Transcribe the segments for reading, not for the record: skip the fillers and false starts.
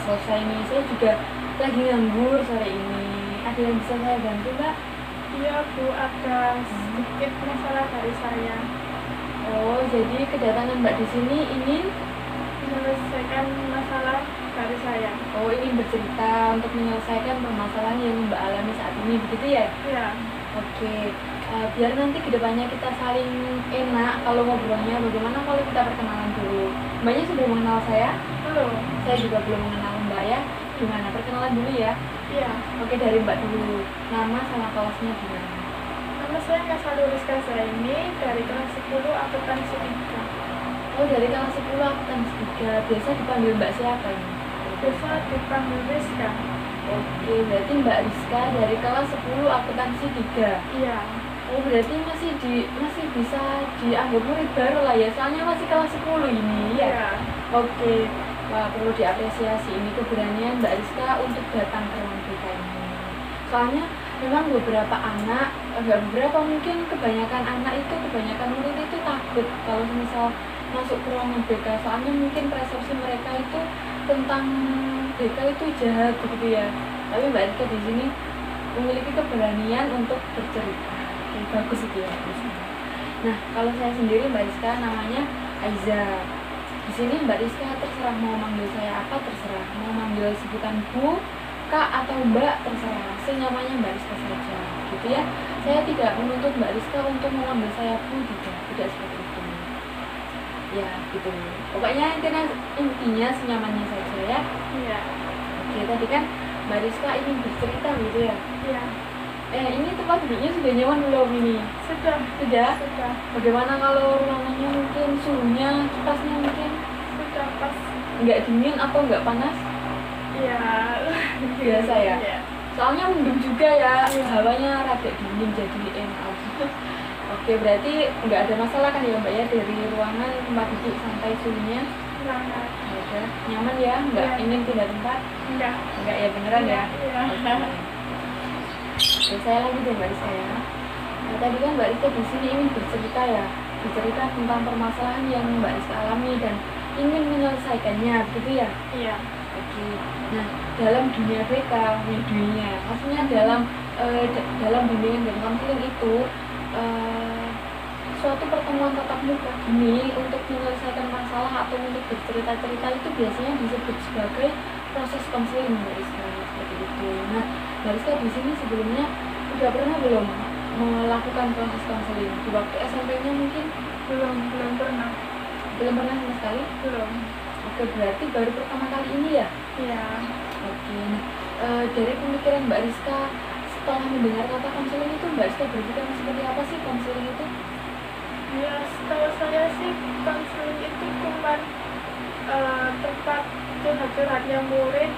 selesai nih. Saya juga lagi nganggur sore ini. Ada yang bisa saya bantu, Mbak? Iya Bu, ada sedikit masalah dari saya. Oh, jadi kedatangan Mbak di sini ingin Menyelesaikan masalah dari saya. Oh, ingin bercerita untuk menyelesaikan permasalahan yang Mbak alami saat ini, begitu ya? Iya. Oke, biar nanti kedepannya kita saling enak kalau ngobrolnya. Bagaimana kalau kita perkenalan dulu? Mbaknya sudah mengenal saya? Belum. Saya juga belum mengenal Mbak ya. Gimana? Perkenalan dulu ya. Iya. Oke, dari Mbak dulu. Nama sama kelasnya gimana? Nama saya Kasado Rizka Zaini dari kelas 10 akuntansi 3. Oh, dari kelas 10 akuntansi 3. Biasa dipanggil Mbak siapa ini? Biasa dipanggil Rizka. Oke, berarti Mbak Rizka dari kelas 10 akuntansi 3. Iya. Oh, berarti masih bisa dianggap murid baru lah ya, soalnya masih kelas 10 ini ya. Iya. Oke, wah, perlu diapresiasi ini keberanian Mbak Rizka untuk datang ke ruang BK ini. Soalnya memang beberapa anak, enggak beberapa, mungkin kebanyakan anak itu, kebanyakan murid itu takut kalau misal masuk ke ruangan BK, soalnya mungkin persepsi mereka itu tentang BK itu jahat gitu ya. Tapi Mbak Rizka di sini memiliki keberanian untuk bercerita. Oke, bagus itu ya. Nah, kalau saya sendiri Mbak Rizka namanya Aiza. Di sini Mbak Rizka terserah mau manggil saya apa, terserah mau manggil sebutan Bu, Kak atau Mbak, terserah. Senyamannya Mbak Rizka saja, gitu ya. Saya tidak menuntut Mbak Rizka untuk memanggil saya Bu, tidak seperti itu. Ya, gitu. Pokoknya intinya senyamannya saja ya. Iya. Oke, tadi kan Mbak Rizka ingin bercerita gitu ya. Iya. Ini tempat duduknya sudah nyaman belum ini? Sudah. Sudah? Sudah. Bagaimana kalau ruangannya mungkin suhunya, kipasnya mungkin Sudah pas. nggak dingin atau nggak panas? Iya. Biasa ya? Iya. Soalnya mendung juga ya, hawanya rada dingin jadi enak. Oke, berarti nggak ada masalah kan ya Mbak ya dari ruangan tempat duduk sampai suhunya? Enggak. Ada, nyaman ya? Nggak Iya. ingin pindah tempat? Enggak. Nggak ya, beneran ya? Iya. Oke, saya lagi deh Mbak Rizka ya. Nah, tadi kan Mbak Rizka di sini ingin bercerita ya, bercerita tentang permasalahan yang Mbak Rizka alami dan ingin menyelesaikannya, begitu ya? Iya. Oke. Nah, dalam dunia BK, dunia, maksudnya dalam bimbingan dan konseling itu, suatu pertemuan tatap muka gini untuk menyelesaikan masalah atau untuk bercerita-cerita itu biasanya disebut sebagai proses konseling Mbak Rizka, seperti itu. Nah, Mbak Rizka di sini sebelumnya udah pernah belum melakukan proses konseling di waktu SMP-nya mungkin? Belum pernah. Belum pernah sama sekali? Belum. Oke, berarti baru pertama kali ini ya? Iya. Oke, nah, dari pemikiran Mbak Rizka setelah mendengar kata konseling itu, Mbak Rizka berpikir seperti apa sih konseling itu? Ya, setahu saya sih konseling itu cuma tempat curhat-curhatnya murid.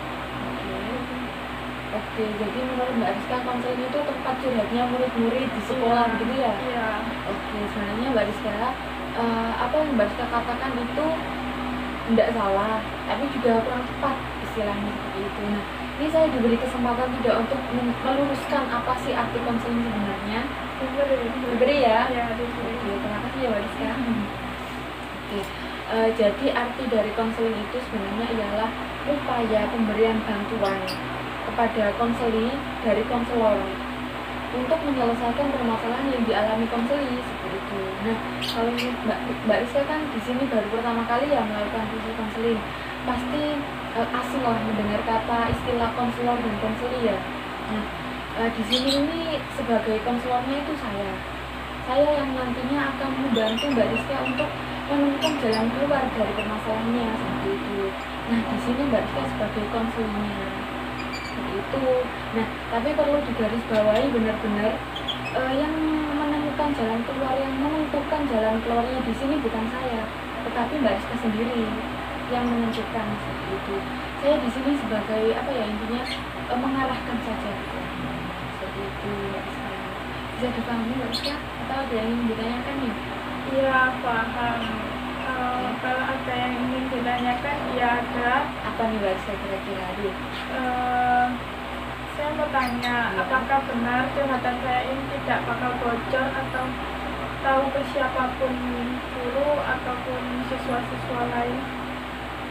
Oke, jadi menurut Mbak Rizka konseling itu tempat curhatnya murid-murid di sekolah, Iya. gitu ya? Iya. Oke, sebenarnya Mbak Rizka, apa yang Mbak Rizka katakan itu tidak salah, tapi juga kurang tepat istilahnya seperti itu. Nah, ini saya diberi kesempatan tidak untuk meluruskan apa sih arti konseling sebenarnya. Diberi ya? Iya, diberi. Oke, terima kasih ya Mbak Rizka. Oke, jadi arti dari konseling itu sebenarnya ialah upaya pemberian bantuan kepada konseli dari konselor untuk menyelesaikan permasalahan yang dialami konseli seperti itu. Nah, kalau Mbak Rizka kan di sini baru pertama kali ya melakukan proses konseling, pasti asing lah mendengar kata istilah konselor dan konseli ya. Nah, di sini ini sebagai konselornya itu saya yang nantinya akan membantu Mbak Rizka untuk menemukan jalan keluar dari permasalahannya seperti itu. Nah, di sini Mbak Rizka sebagai konselnya seperti itu. Nah, tapi perlu digarisbawahi benar-benar yang menemukan jalan keluar, yang menentukan jalan keluarnya di sini bukan saya, tetapi Mbak Rizka sendiri yang menentukan seperti itu. Saya di sini sebagai apa ya, intinya mengarahkan saja gitu. Seperti itu Mbak Rizka. Bisa dipahami Mbak Rizka atau ada yang ingin ditanyakan nih? Iya, paham. Kalau ada yang ingin ditanyakan, ya ada. Apa nih Mbak Rizka kira-kira? Saya mau tanya, apakah benar curhatan saya ini tidak bakal bocor atau tahu ke siapapun guru ataupun siswa-siswa lain?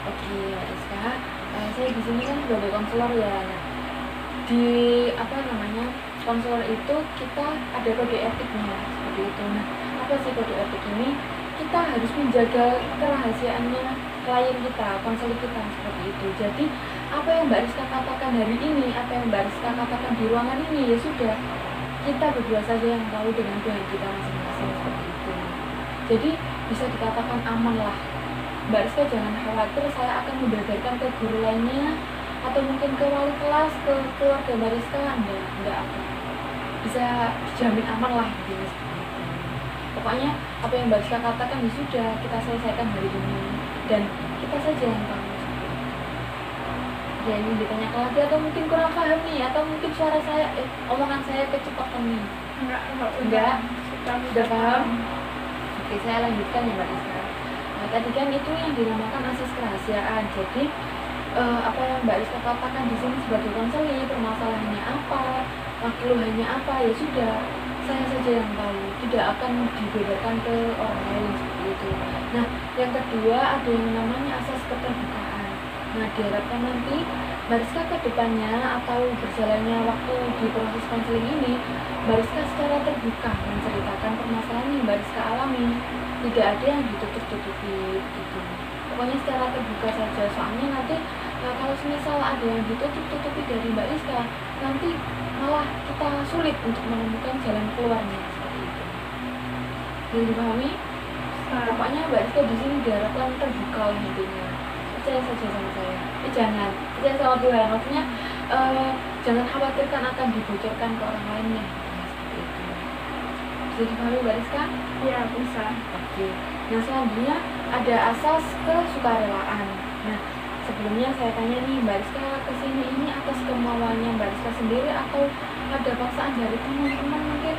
Oke, Mbak Rizka, Saya di sini kan sebagai konselor ya. Nah, di apa namanya konselor itu kita ada kode etiknya seperti itu. Nah, apa sih kode etik ini? Kita harus menjaga kerahasiaannya klien kita, konselor kita seperti itu. Jadi apa yang Mbak Rizka katakan hari ini, apa yang Mbak Rizka katakan di ruangan ini, ya sudah, kita berdua saja yang tahu dengan Tuhan kita masing-masing seperti itu. Jadi bisa dikatakan aman lah. Mbak Rizka jangan khawatir saya akan membeberkan ke guru lainnya atau mungkin ke wali kelas, ke keluarga Mbak Rizka, enggak apa. Bisa dijamin aman lah gitu. Pokoknya apa yang Mbak Rizka katakan ya sudah, kita selesaikan hari ini dan kita saja yang tahu. Ya ini ditanyakan lagi atau mungkin kurang paham nih, atau mungkin suara saya, omongan saya kecepatan nih. Enggak. Sudah paham? Oke, saya lanjutkan ya Mbak Rizka. Nah, tadi kan itu yang dinamakan asas kerahasiaan. Jadi apa yang Mbak Rizka katakan di sini sebagai konseling, permasalahannya apa, keluhannya apa, ya sudah, saya saja yang tahu, tidak akan dibeberkan ke orang lain seperti itu. Nah, yang kedua ada yang namanya asas keterbukaan. Nah, diharapkan nanti Mbak Rizka ke depannya atau berjalannya waktu di proses konseling ini, Mbak Rizka secara terbuka menceritakan permasalahan yang Mbak Rizka alami. Tidak ada yang ditutup-tutupi gitu. Pokoknya secara terbuka saja. Soalnya nanti kalau misal ada yang ditutup-tutupi dari Mbak Rizka, nanti malah kita sulit untuk menemukan jalan keluarnya seperti itu. Bisa dipahami? Pokoknya Mbak Rizka di sini diharapkan terbuka lah intinya. Percaya saja sama saya. Jangan percaya sama Tuhan. Maksudnya jangan khawatirkan akan dibocorkan ke orang lainnya. Seperti itu. Bisa dipahami Mbak Rizka? Iya, bisa. Oke. Nah, selanjutnya ada asas kesukarelaan. Nah, sebelumnya saya tanya nih Mbak Rizka kesini ini atas kemauannya Mbak Rizka sendiri atau ada paksaan dari teman-teman mungkin?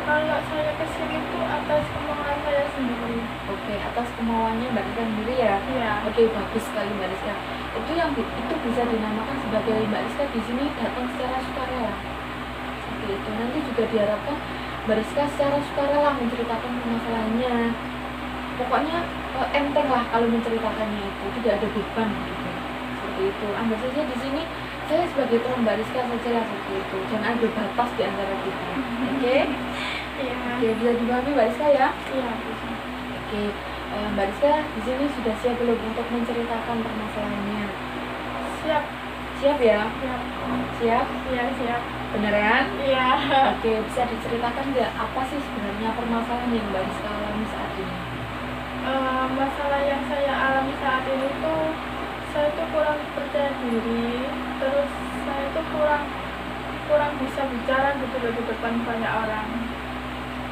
Kalau saya kesini itu atas kemauan saya sendiri. Oke, atas kemauannya Mbak Rizka sendiri ya? Iya. Oke, bagus sekali Mbak Rizka. Itu bisa dinamakan sebagai Mbak Rizka di sini datang secara sukarela. Seperti itu. Nanti juga diharapkan Mbak Rizka secara sukarela menceritakan permasalahannya. Pokoknya enteng lah kalau menceritakannya itu, tidak ada beban gitu. Seperti itu. Ambil saja di sini saya sebagai teman Mbak Rizka saja lah seperti itu. Jangan ada batas di antara kita. Oke? Iya. Oke, bisa dipahami Mbak Rizka ya? Iya, bisa. Oke, Mbak Rizka di sini sudah siap belum untuk menceritakan permasalahannya? Siap. Siap ya? Siap. Siap? Iya, siap. Beneran? Iya. Oke, bisa diceritakan nggak apa sih sebenarnya permasalahan yang Mbak Rizka alami saat ini? Masalah yang saya alami saat ini tuh saya tuh kurang percaya diri, terus saya tuh kurang bisa bicara gitu loh di depan banyak orang.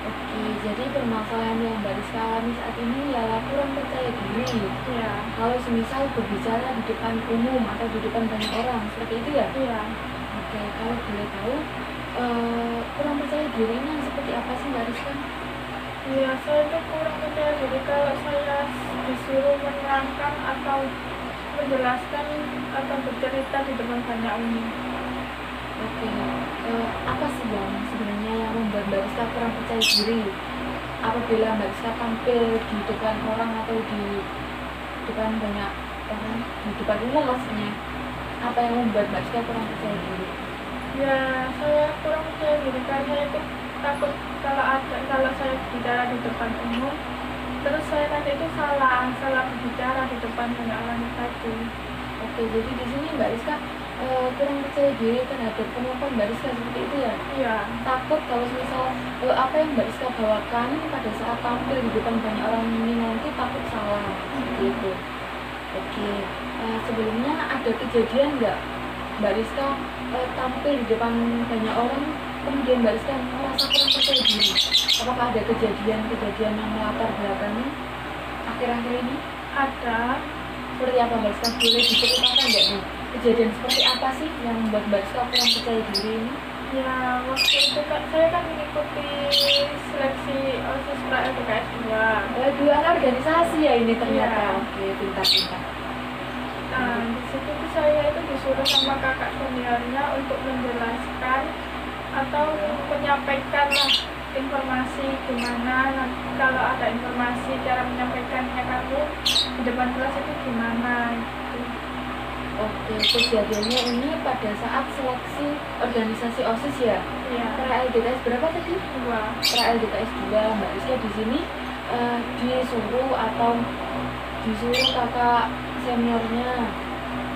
Oke, jadi permasalahan yang Mbak Rizka alami saat ini ialah kurang percaya diri. Iya. Kalau semisal berbicara di depan umum atau di depan banyak orang, seperti itu ya? Iya. Oke, kalau boleh tahu kurang percaya dirinya seperti apa sih Mbak Rizka? Iya, saya tuh kurang percaya diri kalau saya disuruh menerangkan atau menjelaskan atau bercerita di depan banyak umum. Oke, apa sih yang sebenarnya yang membuat Mbak Rizka kurang percaya diri apabila Mbak Rizka tampil di depan orang atau di depan banyak orang, di depan umum maksudnya? Apa yang membuat Mbak Rizka kurang percaya diri? Ya, saya kurang percaya diri karena itu takut kalau saya bicara di depan umum, terus saya nanti itu salah berbicara di depan banyak orang tadi. Oke, jadi di sini Mbak Rizka kurang percaya diri terhadap kemampuan Mbak Rizka seperti itu ya? Iya. Takut kalau misal apa yang Mbak Rizka bawakan pada saat tampil di depan banyak orang ini nanti takut salah seperti itu. Oke, sebelumnya ada kejadian nggak Mbak Rizka tampil di depan banyak orang kemudian Mbak Rizka merasa kurang percaya diri? Apakah ada kejadian yang melatar belakangi akhir-akhir ini? Ada. Seperti apa Mbak Rizka? Boleh diceritakan nggak nih? Kejadian seperti apa sih yang membuat Mbak Rizka kurang percaya diri ini? Ya, waktu itu kan saya mengikuti seleksi OSIS pra LPKS 2. Dua organisasi ya ini ternyata. Iya. Oke, pintar-pintar. Nah, di situ tuh saya itu disuruh sama kakak seniornya untuk menjelaskan atau menyampaikan lah informasi gimana. Nah, kalau ada informasi cara menyampaikannya kamu di depan kelas itu gimana gitu. Oke, kejadiannya ini pada saat seleksi organisasi OSIS ya. Iya. Pra LDKS berapa tadi? 2. Pra LDKS 2. Mbak Rizka di sini disuruh kakak seniornya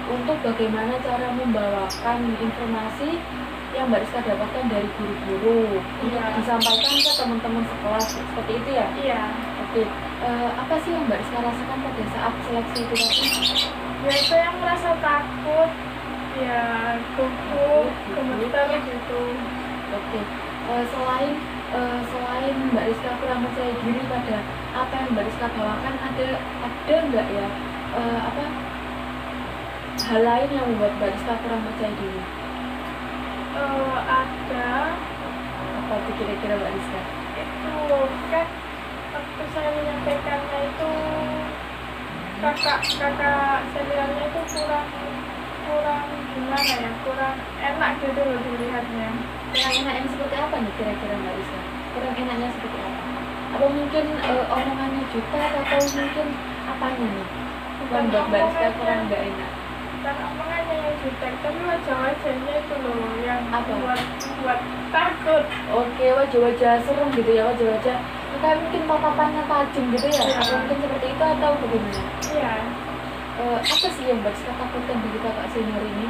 untuk bagaimana cara membawakan informasi yang Mbak Rizka dapatkan dari guru-guru untuk Iya. disampaikan ke teman-teman sekelas, seperti itu ya? Iya. Oke, apa sih yang Mbak Rizka rasakan pada saat seleksi itu tadi? Ya itu yang merasa takut, ya gugup, gemeter gitu. Oke, selain Mbak Rizka kurang percaya diri pada apa yang Mbak Rizka bawakan, ada nggak ya hal lain yang membuat Mbak Rizka kurang percaya diri? Ada. Apa itu kira-kira Mbak Rizka? Itu kan waktu saya menyampaikannya itu kakak seniornya itu kurang gimana ya, kurang enak gitu loh dilihatnya. Kurang enak yang seperti apa nih kira-kira Mbak Rizka? Kurang enaknya seperti apa? Apa mungkin omongannya jutek atau mungkin apanya nih? Membuat Mbak Rizka kurang nggak enak? Dan omongannya yang jutek, tapi wajah-wajahnya itu loh yang Apa? buat takut. Oke, wajah-wajah serem gitu ya, wajah-wajah kayak mungkin tatapannya tajam gitu ya? Iya. Atau mungkin seperti itu atau bagaimana? Iya. Apa sih yang Mbak Rizka takutkan dari kakak senior ini?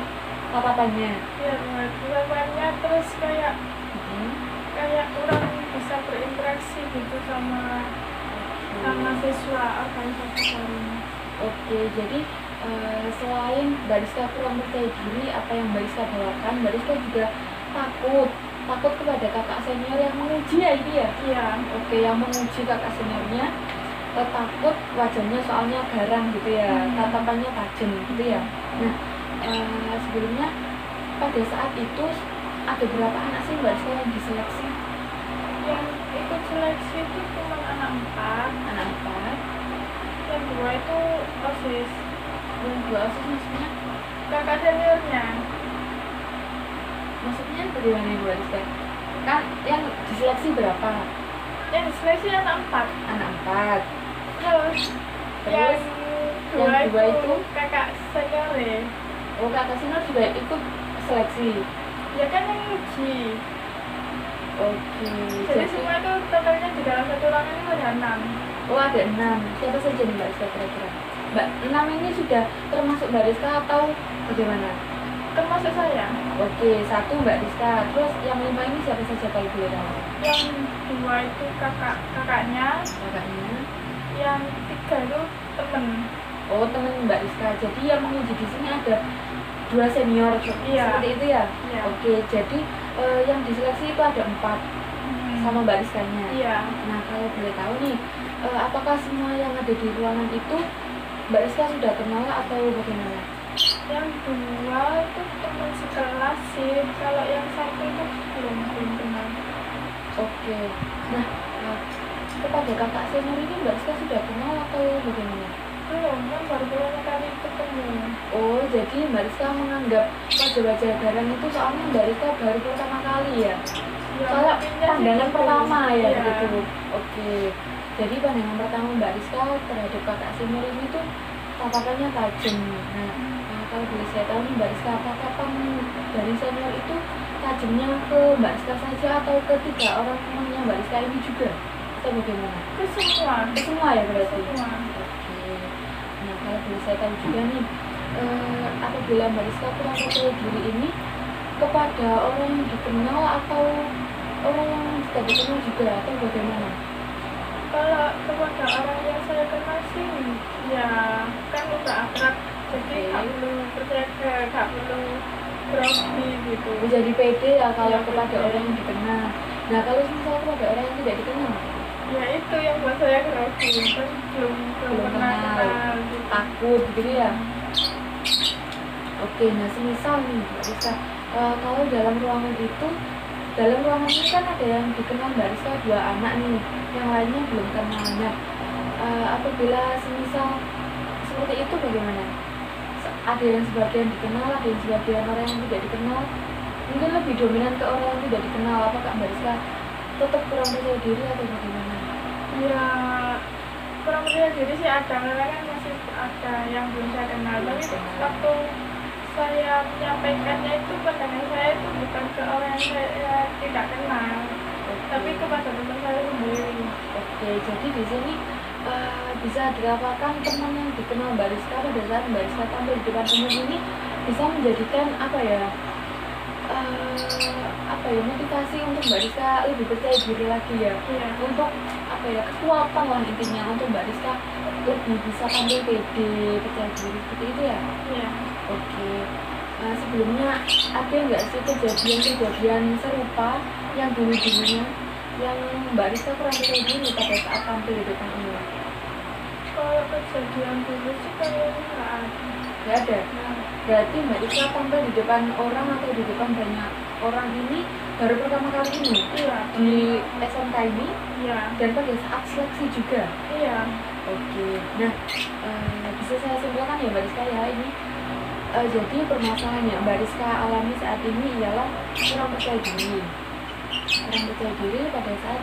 Tatapannya? Iya, buat terus kayak kurang bisa berinteraksi gitu sama siswa organisasi ini. Oke, jadi selain Mbak Rizka kurang percaya diri apa yang Mbak Rizka bawakan, Mbak Rizka juga takut kepada kakak senior yang menguji ya ini ya? Iya. Oke, yang menguji kakak seniornya takut wajahnya soalnya garang gitu ya, tatapannya tajam gitu ya. Nah, sebelumnya pada saat itu ada berapa anak sih Mbak Rizka yang diseleksi? Yang ikut seleksi itu cuma anak 4. Anak 4. Yang 2 itu OSIS. Yang 2 OSIS maksudnya? Kakak seniornya. Maksudnya bagaimana Mbak Rizka? Kan yang diseleksi berapa? Yang diseleksi anak 4. Anak 4. Terus yang yang 2 itu kakak seniornya. Oh, kakak senior juga ikut seleksi? Ya kan yang uji. Oke. Jadi semua itu totalnya di dalam satu ruangan itu ada 6. Oh, ada 6. Siapa saja nih Mbak Rizka kira-kira? Mbak, 6 ini sudah termasuk Mbak Rizka atau bagaimana? Termasuk saya. Oke, 1 Mbak Rizka. Terus yang 5 ini siapa saja kalau boleh tahu? Yang 2 itu kakaknya. Kakaknya. Yang 3 itu temen. Oh, temen Mbak Rizka. Jadi yang menguji di sini ada 2 senior. Iya. Seperti itu ya? Iya. Oke, jadi yang diseleksi itu ada 4 sama Mbak Rizkanya. Iya. Nah, kalau boleh tahu nih, apakah semua yang ada di ruangan itu Mbak Rizka sudah kenal atau bagaimana? Yang 2 itu teman sekelas sih. Kalau yang 1 itu belum kenal. Oke. Nah, kepada kakak senior ini Mbak Rizka sudah kenal atau bagaimana? Belum, kan baru pertama kali ketemu. Oh, jadi Mbak Rizka menganggap wajah-wajah garang itu soalnya Mbak Rizka baru pertama kali ya? Ya, Soalnya pandangan gitu. pertama ya, Iya. gitu. Oke. Jadi pandangan pertama Mbak Rizka terhadap kakak senior ini tuh tatapannya tajam. Nah, kalau boleh saya tahu nih Mbak Rizka, tatapan dari senior itu tajamnya ke Mbak Rizka saja atau ke 3 orang temannya Mbak Rizka ini juga? Atau bagaimana? Ke semua. Ke semua ya berarti? Semua. Oke. Nah, kalau boleh saya tahu juga nih, apabila Mbak Rizka kurang percaya diri ini kepada orang yang dikenal atau orang yang tidak dikenal juga atau bagaimana? Kalau kepada orang yang saya kenal sih, ya kan udah akrab, jadi nggak perlu percaya, nggak perlu grogi gitu. Menjadi pede ya kalau Ya, kepada pede. orang yang dikenal. Nah, kalau misalnya kepada orang yang tidak dikenal, Ya itu yang buat saya grogi, kan belum Belum pernah kenal. kenal gitu. takut gitu ya. Oke, nah semisal nih Mbak Rizka, kalau dalam ruangan ini kan ada yang dikenal Mbak Rizka 2 anak nih, yang lainnya belum kenal. Nah, apabila semisal seperti itu bagaimana? Ada yang sebagian dikenal, ada yang sebagian orang yang tidak dikenal, mungkin lebih dominan ke orang yang tidak dikenal. Apakah Mbak Rizka tetap kurang percaya diri atau bagaimana? Ya kurang percaya diri sih ada, karena kan masih ada yang belum saya kenal, tapi waktu menyampaikannya itu pandangan saya itu bukan ke orang yang saya tidak kenal, tapi kepada teman saya sendiri. Oke, jadi di sini bisa dikatakan teman yang dikenal Mbak Rizka pada saat Mbak Rizka tampil di depan umum ini bisa menjadikan motivasi untuk Mbak Rizka lebih percaya diri lagi ya. Iya. Untuk kekuatan lah intinya untuk Mbak Rizka lebih bisa tampil pede, percaya diri seperti itu ya. Iya. Oke. Sebelumnya ada nggak sih kejadian serupa yang dulunya yang Mbak Rizka kurang percaya diri pada saat tampil di depan umum? Kalau kejadian dulu sih kayaknya nggak ada. Nggak ada. Nah, Berarti Mbak Rizka tampil di depan orang atau di depan banyak orang ini baru pertama kali ini iya. di SMK ini Iya. dan pada saat seleksi juga. Iya. Oke. Nah, bisa saya simpulkan ya Mbak Rizka ya ini. Jadi permasalahannya Mbak Rizka alami saat ini ialah kurang percaya diri. Kurang percaya diri pada saat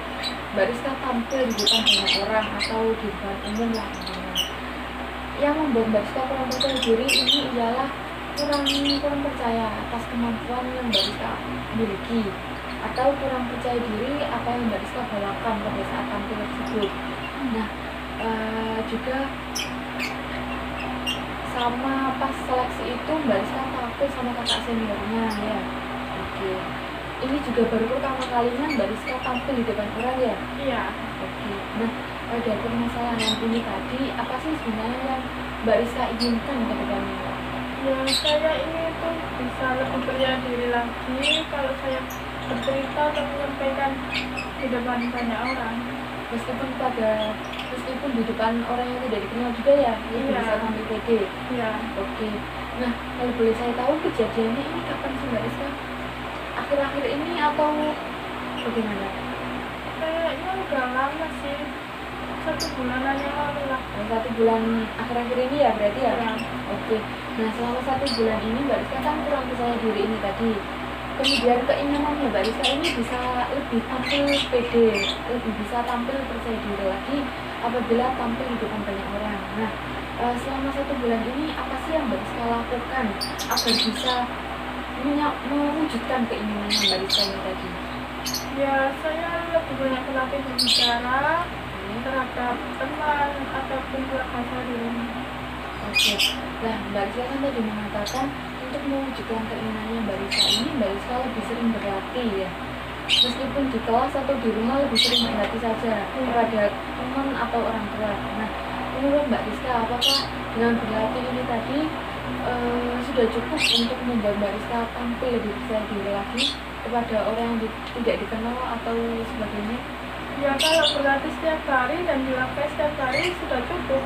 Mbak Rizka tampil di depan banyak orang atau di depan umum lah intinya. Yang membuat Mbak Rizka kurang percaya diri ini ialah kurang percaya atas kemampuan yang Mbak Rizka miliki atau kurang percaya diri apa yang Mbak Rizka bawakan pada saat tampil tersebut. Nah, juga sama pas seleksi itu Mbak Rizka takut sama kakak seniornya ya. Oke. Ini juga baru pertama kalinya Mbak Rizka tampil di depan orang ya. Iya. Oke. Nah, dari permasalahan ini tadi apa sih sebenarnya yang Mbak Rizka inginkan ke depannya? Ya, saya ini tuh bisa lebih percaya diri lagi kalau saya bercerita atau menyampaikan di depan banyak orang. Meskipun di depan orang yang tidak dikenal juga ya, Iya. bisa tampil pede. Iya. Oke. Nah, kalau boleh saya tahu kejadiannya ini kapan sih Mbak Rizka? Akhir-akhir ini atau bagaimana? Kayaknya udah lama sih, 1 bulanan yang lalu lah. 1 bulan akhir-akhir ini ya berarti ya? Iya. Oke. Nah, selama 1 bulan ini Mbak Rizka kan kurang percaya diri ini tadi. Kemudian keinginannya Mbak Rizka ini bisa lebih tampil pede, lebih bisa tampil percaya diri lagi apabila tampil di depan banyak orang. Nah, selama 1 bulan ini apa sih yang Mbak Rizka lakukan agar bisa mewujudkan keinginannya Mbak Rizka ini tadi? Ya, saya lebih banyak berlatih berbicara terhadap teman ataupun keluarga saya di rumah. Oke. Nah, Mbak Rizka kan tadi mengatakan untuk mewujudkan keinginannya Mbak Rizka ini, Mbak Rizka lebih sering berlatih ya. Meskipun di kelas atau di rumah lebih sering berlatih saja kepada teman atau orang tua. Nah, menurut Mbak Rizka apakah dengan berlatih ini tadi sudah cukup untuk membuat Mbak Rizka tampil lebih percaya diri lagi kepada orang yang tidak dikenal atau sebagainya? Ya, kalau berlatih setiap hari dan dilakukan setiap hari sudah cukup.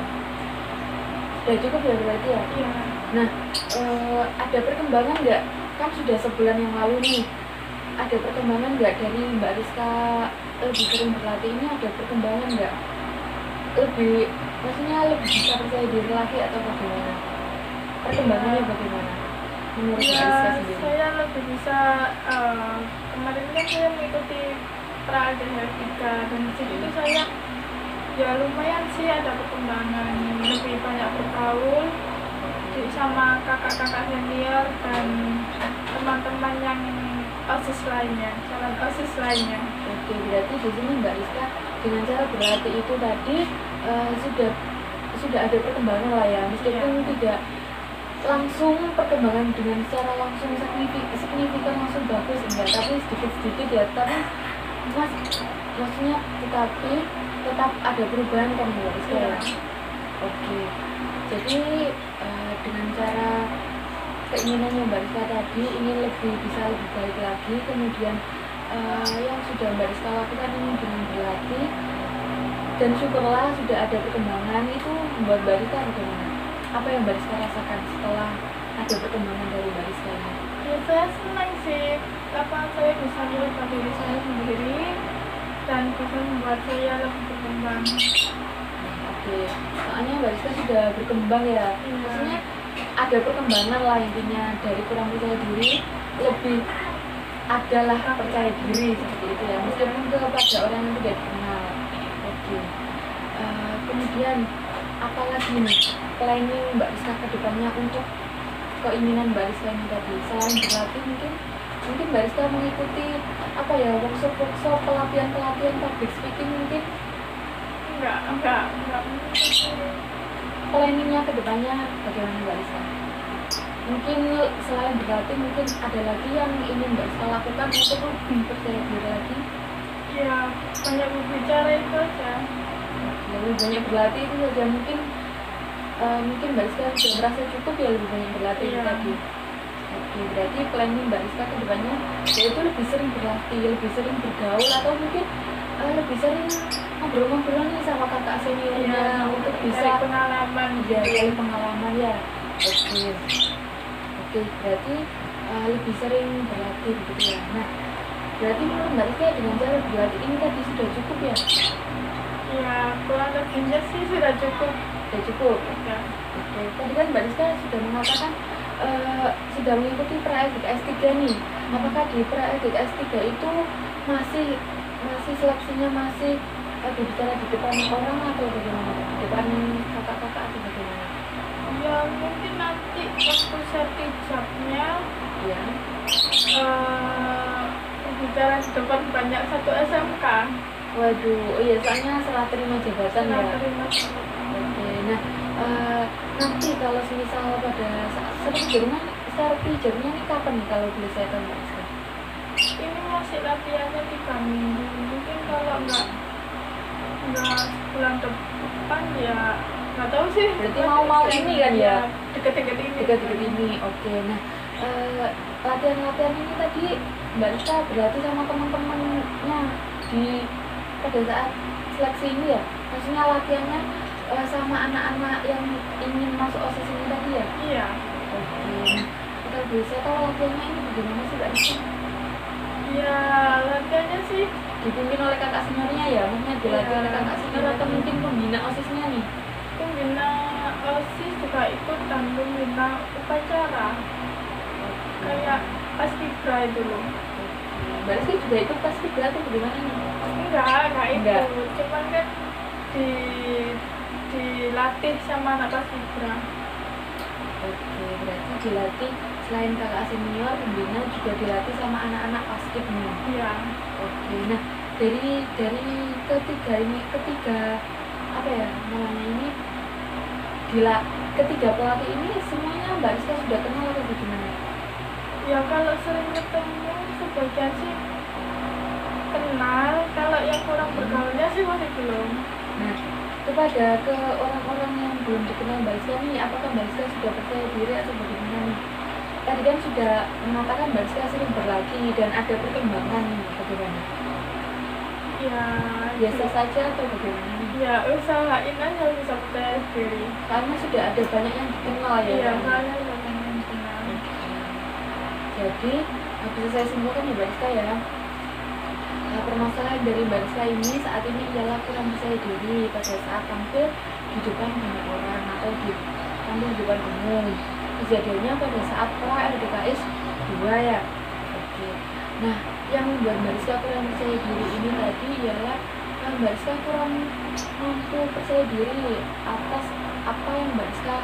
Sudah cukup ya berarti ya? Iya. Nah, ada perkembangan nggak? Kan sudah sebulan yang lalu nih. Ada perkembangan nggak dari Mbak Rizka lebih sering berlatih ini? Ada perkembangan nggak? Maksudnya lebih bisa percaya diri lagi atau bagaimana? Perkembangannya bagaimana? Menurut Mbak Rizka Ya, sendiri? saya lebih bisa kemarin kan saya mengikuti pra-Alda dan di situ saya ya lumayan sih ada perkembangan, lebih banyak bergaul sama kakak-kakak senior dan teman-teman yang OSIS lainnya, calon OSIS lainnya. Oke, berarti di sini Mbak Rizka dengan cara berlatih itu tadi sudah ada perkembangan lah ya, meskipun tidak langsung perkembangan dengan secara langsung signifikan langsung bagus enggak, tapi sedikit-sedikit ya, tapi maksudnya tetap ada perubahan kan Mbak Rizka ya. Oke, jadi dengan cara keinginannya Mbak Rizka tadi ingin bisa lebih baik lagi, kemudian yang sudah Mbak Rizka lakukan ini dengan berlatih dan syukurlah sudah ada perkembangan, itu membuat Mbak Rizka bagaimana? Apa yang Mbak Rizka rasakan setelah ada perkembangan dari Mbak Rizka ini? Ya, saya senang sih, saya bisa merubah diri saya sendiri dan bisa membuat saya lebih berkembang. Oke, soalnya Mbak Rizka sudah berkembang ya, maksudnya ada perkembangan lah intinya, dari kurang percaya diri lebih adalah percaya diri seperti itu ya, meskipun kepada orang yang tidak dikenal. Oke. Kemudian apalagi nih planning Mbak Rizka ke depannya untuk keinginan barista ini tadi, selain berlatih mungkin barista mengikuti apa ya, workshop pelatihan public speaking mungkin. Enggak. Planningnya ke depannya bagaimana barista? Mungkin selain berlatih mungkin ada lagi yang ingin barista lakukan untuk lebih percaya diri lagi? Ya, banyak berbicara itu aja. Lebih banyak berlatih itu saja. Mungkin barista sudah merasa cukup ya lebih banyak berlatih tadi. Oke, berarti planning barista ke depannya yaitu lebih sering berlatih, lebih sering bergaul, atau mungkin lebih sering ngobrol-ngobrol nih sama kakak seniornya untuk bisa pengalaman pengalaman ya. Oke, berarti lebih sering berlatih gitu ya. Nah, berarti menurut Mbak Rizka dengan cara berlatih ini tadi sudah cukup ya? Ya, kurang lebihnya sih sudah cukup. Sudah cukup? Ya. Oke, tadi kan Mbak Rizka sudah mengatakan sudah mengikuti praedik S3 nih. Apakah di praedik S3 itu masih seleksinya masih berbicara di depan orang atau bagaimana? Di depan kakak-kakak atau bagaimana? Ya, mungkin nanti waktu sertifikatnya Ya. berbicara di depan banyak satu SMK. Waduh, iya, soalnya serah terima jabatan ya. Oke, nah nanti kalau semisal pada saat sertifikatnya ini kapan nih kalau boleh saya tahu Mbak Rizka? Ini masih latihannya 3 minggu. Mungkin kalau nggak bulan depan ya nggak tahu sih. Berarti mau ini kan ya? Deket-deket ini. Oke, nah latihan ini tadi Mbak Rizka berarti sama teman-temannya pada saat seleksi ini ya? Maksudnya latihannya sama anak-anak yang ingin masuk OSIS ini tadi ya? Iya. Oke, kita bisa tahu latihannya ini bagaimana sih Mbak Rizka? Ya, latihannya sih Dipimpin oleh kakak seniornya ya? Maksudnya dilatih oleh kakak senior atau mungkin pembina OSISnya nih? pembina OSIS juga ikut dan pembina upacara kayak paskibra itu loh. Mbak Rizky juga ikut paskibra atau bagaimana nih? Enggak ikut, cuman kan dilatih sama anak paskibra. Oke, berarti dilatih selain kakak senior, pembina juga dilatih sama anak-anak paskib nih. Iya. Oke, nah dari ketiga apa ya namanya ini ketiga pelatih ini semuanya Mbak Rizka sudah kenal atau bagaimana? Ya kalau sering ketemu sebagian sih kenal, kalau yang kurang bergaulnya sih masih belum. Nah, kepada ke orang-orang yang belum dikenal Mbak Rizka nih, apakah Mbak Rizka sudah percaya diri atau bagaimana nih? Tadi kan sudah mengatakan Mbak Rizka sering berlatih dan ada perkembangan nih, bagaimana? Ya Biasa saja atau bagaimana nih? Ya usahain aja bisa percaya diri. Karena sudah ada banyak yang dikenal ya. Iya, soalnya udah banyak yang kenal. Jadi bisa saya simpulkan ya Mbak Rizka ya, permasalahan dari Mbak Rizka ini saat ini ialah kurang percaya diri pada saat tampil di depan banyak orang atau tampil di depan umum. Kejadiannya pada saat pra RDKS 2 ya. Oke. Nah, yang membuat Mbak Rizka kurang percaya diri ini tadi ialah Mbak Rizka kurang mampu percaya diri atas apa yang Mbak Rizka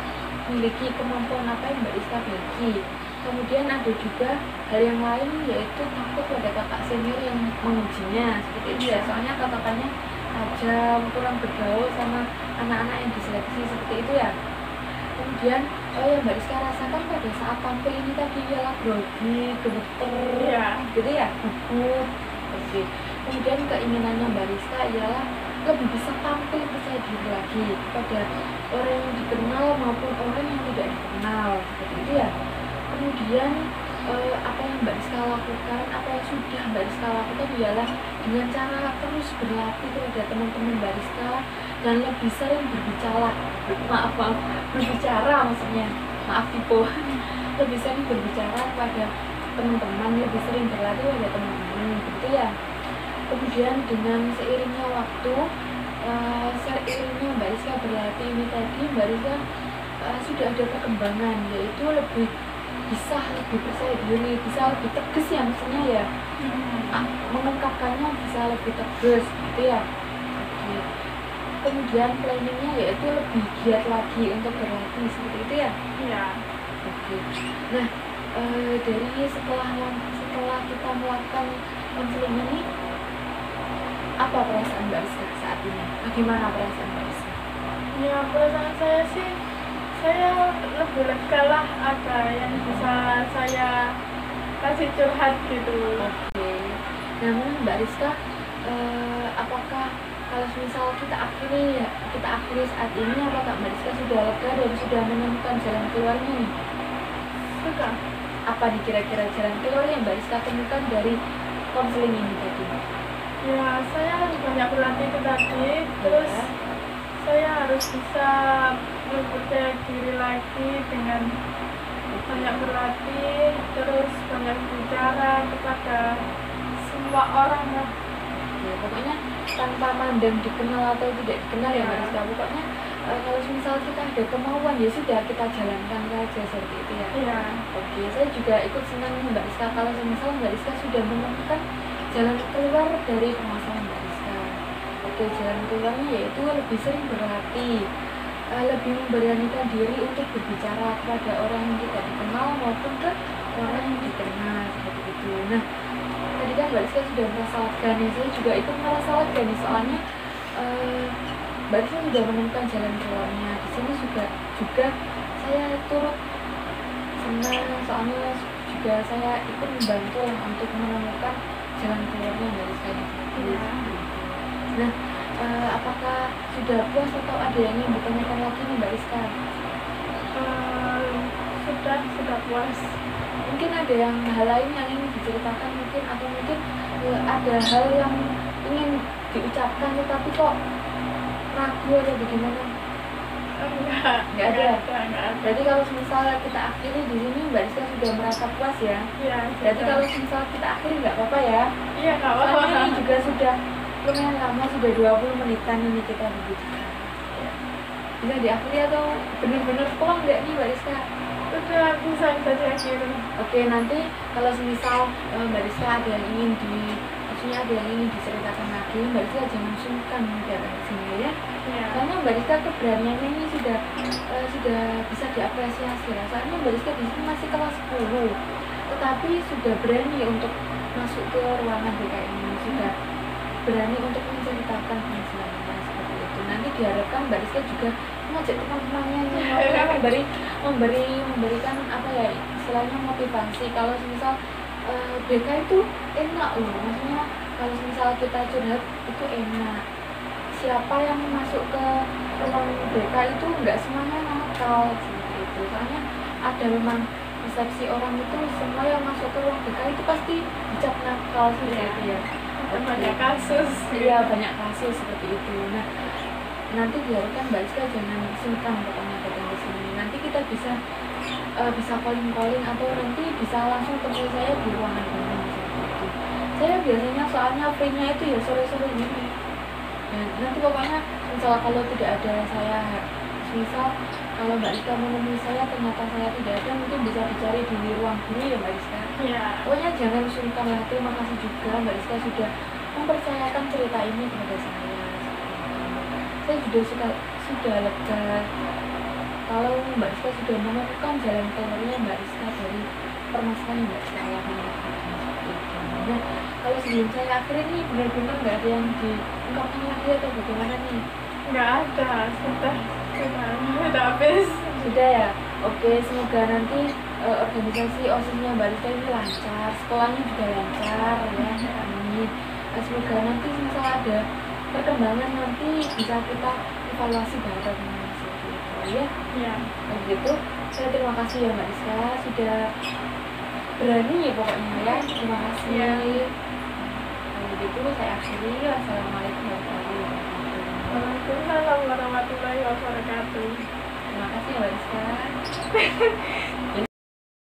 miliki, kemampuan apa yang Mbak Rizka miliki. Kemudian ada juga hal yang lain, yaitu takut pada kakak senior yang mengujinya seperti itu ya, soalnya katakannya tajam, kurang bergaul sama anak-anak yang diseleksi seperti itu ya. Kemudian yang Mbak Rizka rasakan pada saat tampil ini tadi ialah grogi, gemeter, gitu ya, gugup. Oke. Kemudian keinginannya Mbak Rizka ialah lebih bisa tampil percaya diri lagi pada orang yang dikenal maupun orang yang tidak dikenal seperti itu ya. Kemudian apa yang Mbak Rizka lakukan, apa yang sudah Mbak Rizka lakukan ialah dengan cara terus berlatih kepada teman-teman Mbak Rizka dan lebih sering berbicara maksudnya, maaf Tipo, lebih sering berbicara kepada teman-teman, lebih sering berlatih pada teman-teman, gitu ya. Kemudian dengan seiringnya waktu, seiringnya Mbak Rizka berlatih ini tadi, Mbak Rizka sudah ada perkembangan, yaitu lebih percaya diri, bisa lebih tegas ya maksudnya ya, mengungkapkannya bisa lebih tegas gitu ya. Oke. Kemudian planningnya yaitu lebih giat lagi untuk berlatih seperti itu ya. Iya. Oke. Oke. Nah, dari setelah kita melakukan konseling ini, apa perasaan Mbak Rizka saat ini? Bagaimana perasaan Mbak Rizka? Ya, perasaan saya sih, saya lebih lega lah, ada yang bisa saya kasih curhat gitu. Oke. Nah, menurut Mbak Rizka, apakah kalau misal kita akhiri saat ini, apakah Mbak Rizka sudah lega dan sudah menemukan jalan keluarnya nih? Sudah. Apa nih kira-kira jalan keluar yang Mbak Rizka temukan dari konseling ini tadi? Ya, saya harus banyak berlatih itu tadi, terus Ya. saya harus bisa percaya diri lagi dengan banyak berlatih, terus banyak bicara kepada semua orang lah. Ya, pokoknya tanpa mandang dikenal atau tidak dikenal ya Mbak Rizka. Pokoknya kalau misal kita ada kemauan ya sudah kita jalankan saja seperti itu ya. Iya. Oke, saya juga ikut senang nih Mbak Rizka kalau misal Mbak Rizka sudah menemukan jalan keluar dari permasalahan Mbak Rizka. Oke, jalan keluarnya yaitu lebih sering berlatih, lebih memberanikan diri untuk berbicara kepada orang yang tidak dikenal maupun ke orang yang dikenal seperti itu. Nah, tadi kan Mbak Rizka sudah merasa lega nih, saya juga ikut merasa lega nih soalnya Mbak Rizka sudah menemukan jalan keluarnya. Di sini juga saya turut senang soalnya juga saya ikut membantu untuk menemukan jalan keluarnya Mbak Rizka ini. Iya. Nah, apakah sudah puas atau ada yang ingin ditanyakan lagi nih Mbak Rizka? Sudah puas. Mungkin ada hal lain yang ingin diceritakan mungkin, atau mungkin ada hal yang ingin diucapkan tetapi kok ragu atau bagaimana? Nggak ada. Berarti kalau misalnya kita akhiri di sini Mbak Rizka sudah merasa puas ya? Iya. Berarti kalau misalnya kita akhiri nggak apa-apa ya? Iya, nggak Soalnya apa-apa. ini juga sudah lumayan lama, sudah 20 menitan ini kita berbicara. Ya. Bisa diakhiri atau benar-benar pulang nggak nih Mbak Rizka? Udah bisa diakhiri. Oke, nanti kalau semisal Mbak Rizka ada yang maksudnya ada yang ingin diceritakan lagi, Mbak Rizka jangan sungkan datang ke sini ya. Iya. Karena Mbak Rizka keberaniannya ini sudah bisa diapresiasi lah. Soalnya Mbak Rizka di sini masih kelas 10, tetapi sudah berani untuk masuk ke ruangan BKM ini, sudah berani untuk menceritakan penghasilannya seperti itu. Nanti diharapkan Mbak Rizka juga mengajak teman-temannya memberikan apa ya istilahnya motivasi kalau misal BK itu enak loh, maksudnya kalau misal kita curhat itu enak. Siapa yang masuk ke ruang BK itu nggak semuanya nakal seperti itu, soalnya ada memang persepsi orang itu semua yang masuk ke ruang BK itu pasti dicap nakal seperti itu ya. Banyak kasus. Iya, banyak kasus seperti itu. Nah, nanti diharapkan Mbak Rizka jangan sungkan pokoknya datang ke sini. Nanti kita bisa calling atau nanti bisa langsung temui saya di ruangan ini seperti itu. Saya biasanya soalnya free-nya itu ya sore-sore gini. Dan nanti pokoknya misal kalau tidak ada saya, misal kalau Mbak Rizka menemui saya ternyata saya tidak ada, mungkin bisa dicari di ruang guru ya Mbak Rizka. Iya. Pokoknya jangan sungkan lah. Terima kasih juga Mbak Rizka sudah mempercayakan cerita ini kepada saya. Saya sudah lega kalau Mbak Rizka sudah menemukan jalan keluarnya Mbak Rizka dari permasalahan yang Mbak Rizka alami. Nah, kalau sebelum saya akhiri nih benar-benar nggak ada yang diungkapkan lagi atau bagaimana nih? Nggak ada. Sudah habis. Sudah ya? Oke, semoga nanti organisasi OSIS-nya Mbak Rizka ini lancar, sekolahnya juga lancar ya. Amin. Semoga nanti misal ada perkembangan nanti bisa kita evaluasi bareng seperti itu ya. Iya. Kalau gitu, saya terima kasih ya Mbak Rizka sudah berani ya pokoknya ya. Terima kasih. Iya. Kalau gitu saya akhiri. Wassalamualaikum warahmatullahi wabarakatuh. Waalaikumsalam warahmatullahi wabarakatuh. Terima kasih Mbak Rizka.